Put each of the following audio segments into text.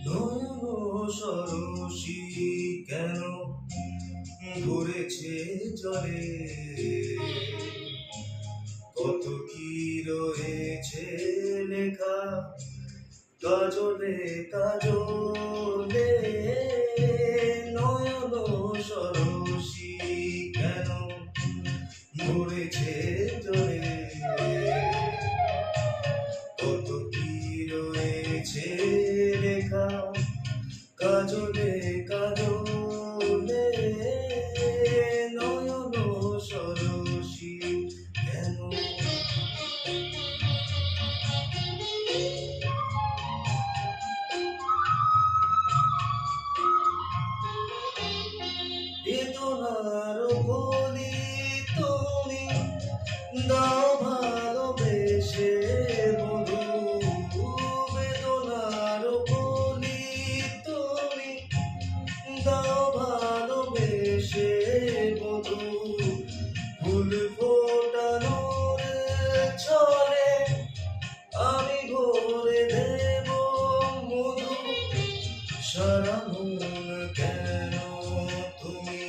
নয়ন সরসী কেন ভরেছে জলে, কত কি রয়েছে লেখা কাজলে কাজলে। নয়ন সরসী কেন ভরেছে জলে, কত কি রয়েছে লেখা কাজলে কাজলে। নয়ন সরসী কেন। বেদনার বলি তুমি দাও ভালোবেসে বধু, বেদনার বলি তুমি দাও ভালোবেসে বধু। ফুল ফোটানোর ছলে আমি ভরে দেব মধু। সারা মন কেন তুমি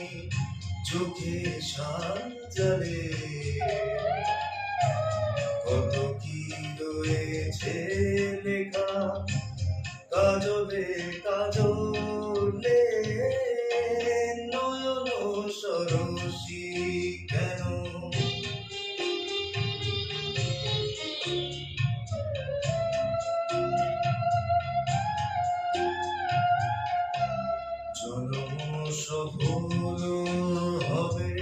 চোখে সাজালে, কত কি রয়েছে লেখা কাজলে কাজলে। নয়ন সরসী কেন। জনম সফল হবে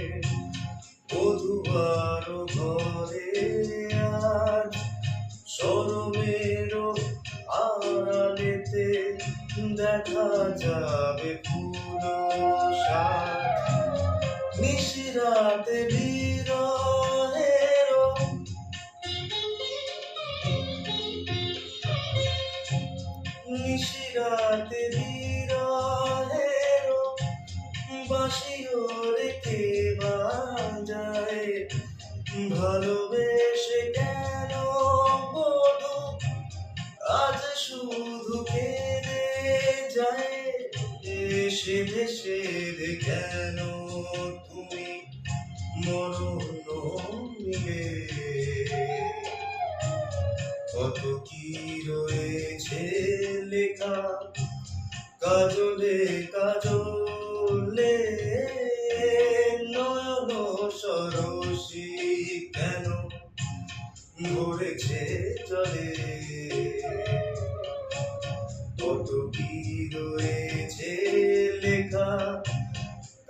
বধুয়ার ঘরে, আজ শরমের আড়ালেতে দেখা যাবে ফুল সাজ। নিশিরাতে বিরহের নিশিরাতে বিরহের বাঁশিও রেখে বাজায়। ভালোবেসে কেন বধু আজ শুধু কেঁদে যায়। সেধে সেধে কেন তুমি মরণ মিলে, কত কি রয়েছে লেখা কাজলে কাজলে। নয়ন সরসী কেন ভরেছে জলে, কত কি রয়েছে লেখা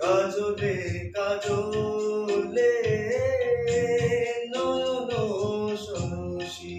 কাজলে কাজলে। নয়ন সরসী।